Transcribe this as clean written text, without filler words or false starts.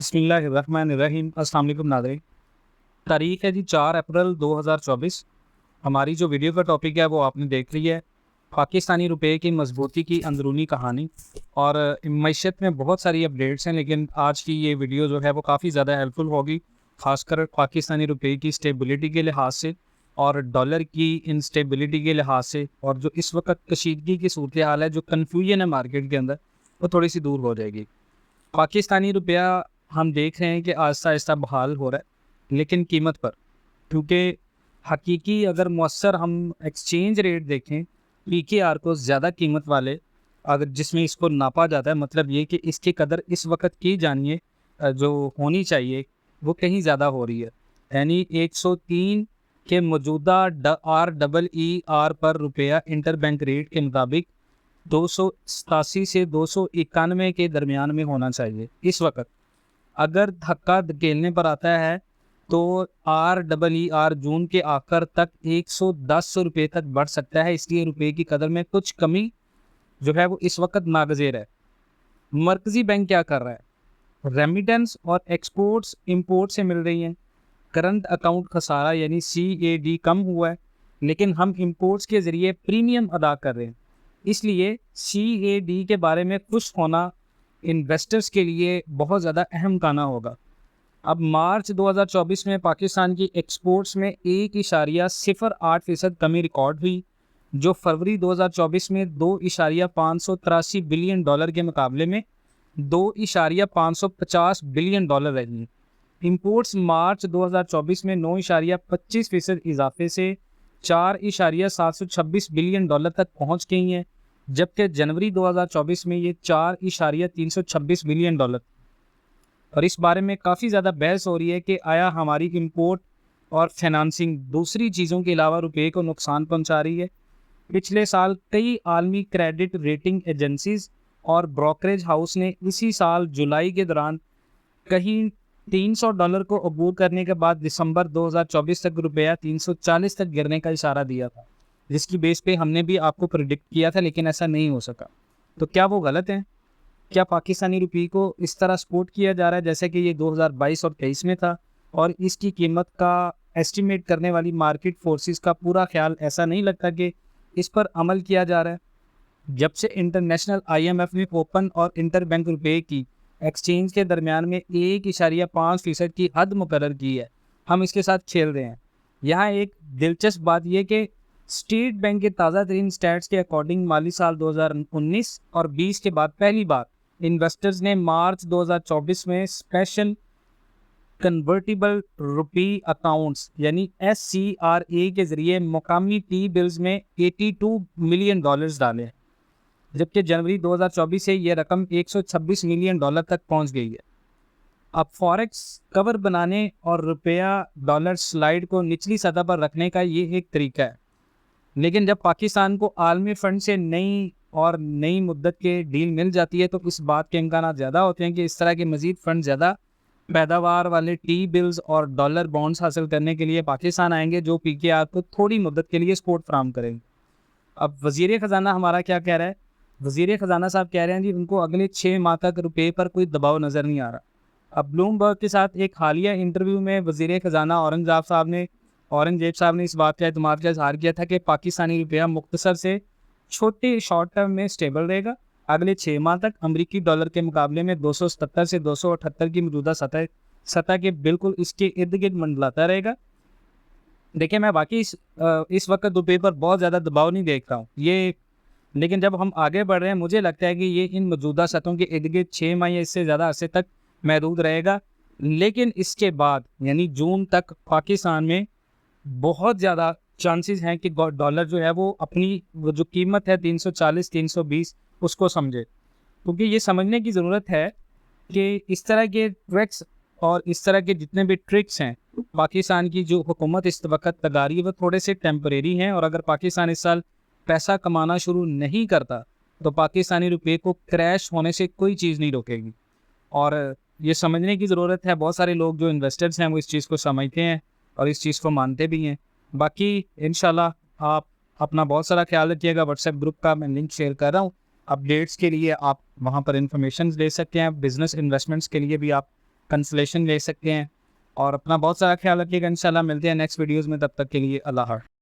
बिस्मिल्लाहिर्रहमानिर्रहीम। अस्सलाम वालेकुम नाज़रीन। तारीख़ है जी 4 अप्रैल 2024। हमारी जो वीडियो का टॉपिक है वो आपने देख लिया है, पाकिस्तानी रुपए की मजबूती की अंदरूनी कहानी। और मईशत में बहुत सारी अपडेट्स हैं, लेकिन आज की ये वीडियो जो है वो काफ़ी ज़्यादा हेल्पफुल होगी, ख़ासकर पाकिस्तानी रुपए की स्टेबिलिटी के लिहाज से और डॉलर की इंस्टेबिलिटी के लिहाज से। और जो इस वक्त कशीदगी की सूरत हाल है, जो कन्फ्यूजन है मार्केट के अंदर, वो थोड़ी सी दूर हो जाएगी। पाकिस्तानी रुपया हम देख रहे हैं कि आहिस्ता आहिस्ता बहाल हो रहा है, लेकिन कीमत पर, क्योंकि हकीकी अगर मौसर हम एक्सचेंज रेट देखें PKR को ज़्यादा कीमत वाले, अगर जिसमें इसको नापा जाता है, मतलब ये कि इसकी कदर इस वक्त की जानिए जो होनी चाहिए वो कहीं ज़्यादा हो रही है। यानी 103 के मौजूदा REER पर रुपया इंटर बैंक रेट के मुताबिक 287 से 291 के दरमियान में होना चाहिए। इस वक्त अगर धक्का धकेलने पर आता है तो REER जून के आखिर तक 110 रुपये तक बढ़ सकता है। इसलिए रुपये की कदर में कुछ कमी जो है वो इस वक्त नागज़ेर है। मरकज़ी बैंक क्या कर रहा है? रेमिटेंस और एक्सपोर्ट्स इंपोर्ट से मिल रही हैं। करंट अकाउंट खसारा यानी CAD कम हुआ है, लेकिन हम इंपोर्ट्स के ज़रिए प्रीमियम अदा कर रहे हैं। इसलिए CAD के बारे में खुश होना इन्वेस्टर्स के लिए बहुत ज़्यादा अहम गाना होगा। अब मार्च 2024 में पाकिस्तान की एक्सपोर्ट्स में 1.08% कमी रिकॉर्ड हुई, जो फरवरी 2024 में $2.583 बिलियन के मुकाबले में $2.550 बिलियन रही। इंपोर्ट्स मार्च 2024 में 9.25% इजाफे से $4.726 बिलियन तक पहुंच गई हैं, जबकि जनवरी 2024 में ये $4.326 बिलियन। और इस बारे में काफ़ी ज़्यादा बहस हो रही है कि आया हमारी इंपोर्ट और फाइनेंसिंग दूसरी चीज़ों के अलावा रुपये को नुकसान पहुंचा रही है। पिछले साल कई आलमी क्रेडिट रेटिंग एजेंसीज और ब्रोकरेज हाउस ने इसी साल जुलाई के दौरान कहीं $300 को अबूर करने के बाद दिसंबर 2024 तक रुपया 340 तक गिरने का इशारा दिया था, जिसकी बेस पे हमने भी आपको प्रेडिक्ट किया था, लेकिन ऐसा नहीं हो सका। तो क्या वो गलत है? क्या पाकिस्तानी रुपये को इस तरह सपोर्ट किया जा रहा है जैसे कि ये 2022 और 23 में था? और इसकी कीमत का एस्टिमेट करने वाली मार्केट फोर्सेस का पूरा ख्याल ऐसा नहीं लगता कि इस पर अमल किया जा रहा है। जब से इंटरनेशनल IMF ने ओपन और इंटर बैंक रुपये की एक्सचेंज के दरमियान में 1.5% की हद मुकर्रर की है, हम इसके साथ खेल रहे हैं। यहाँ एक दिलचस्प बात यह कि स्टेट बैंक के ताज़ा तरीन स्टैट्स के अकॉर्डिंग माली साल 2019 और 20 के बाद पहली बार इन्वेस्टर्स ने मार्च 2024 में स्पेशल कन्वर्टिबल रुपी अकाउंट्स यानी SCRA के ज़रिए मुकामी T-बिल्स में $82 मिलियन डाले हैं, जबकि जनवरी 2024 से यह रकम $126 मिलियन तक पहुंच गई है। अब फॉरेक्स कवर बनाने और रुपया डॉलर स्लाइड को निचली सतह पर रखने का ये एक तरीका है, लेकिन जब पाकिस्तान को आलमी फंड से नई मुद्दत के डील मिल जाती है तो इस बात के इम्कान ज़्यादा होते हैं कि इस तरह के मज़ीद फंड ज़्यादा पैदावार वाले T-बिल्स और डॉलर बॉन्ड्स हासिल करने के लिए पाकिस्तान आएंगे, जो PKR को थोड़ी मुद्दत के लिए सपोर्ट फराहम करेंगे। अब वज़ीर ख़जाना हमारा क्या कह रहा है? वज़ीर ख़जाना साहब कह रहे हैं जी उनको अगले 6 माह तक रुपये पर कोई दबाव नज़र नहीं आ रहा। अब ब्लूमबर्ग के साथ एक हालिया इंटरव्यू में वज़ीर ख़जाना औरंगजेब साहब ने इस बात का एतमाद का इजहार किया था कि पाकिस्तानी रुपया मुख्तसर से छोटे शॉर्ट टर्म में स्टेबल रहेगा। अगले 6 माह तक अमेरिकी डॉलर के मुकाबले में 277 से 278 की मौजूदा सतह के बिल्कुल इसके इर्द गिर्द मंडलाता रहेगा। देखिए, मैं बाकी इस वक्त रुपये पर बहुत ज़्यादा दबाव नहीं देख रहा हूँ ये, लेकिन जब हम आगे बढ़ रहे हैं मुझे लगता है कि ये इन मौजूदा सतहों के इर्द गिर्द 6 माह या इससे ज़्यादा अरसे तक महदूद रहेगा। लेकिन इसके बाद यानी जून तक पाकिस्तान में बहुत ज़्यादा चांसेस हैं कि डॉलर जो है वो अपनी जो कीमत है 340-320 उसको समझे, क्योंकि ये समझने की ज़रूरत है कि इस तरह के ट्रिक्स और इस तरह के जितने भी ट्रिक्स हैं, पाकिस्तान की जो हुकूमत इस वक्त लगा रही है वो थोड़े से टेम्परेरी हैं। और अगर पाकिस्तान इस साल पैसा कमाना शुरू नहीं करता तो पाकिस्तानी रुपये को क्रैश होने से कोई चीज़ नहीं रोकेगी। और ये समझने की ज़रूरत है, बहुत सारे लोग जो इन्वेस्टर्स हैं वो इस चीज़ को समझते हैं और इस चीज़ को मानते भी हैं। बाकी इंशाल्लाह आप अपना बहुत सारा ख्याल रखिएगा। व्हाट्सएप ग्रुप का मैं लिंक शेयर कर रहा हूँ, अपडेट्स के लिए आप वहाँ पर इंफॉर्मेशन ले सकते हैं। बिज़नेस इन्वेस्टमेंट्स के लिए भी आप कंसलेशन ले सकते हैं। और अपना बहुत सारा ख्याल रखिएगा। इंशाल्लाह मिलते हैं नेक्स्ट वीडियोज़ में, तब तक के लिए अल्लाह हाफ़िज़।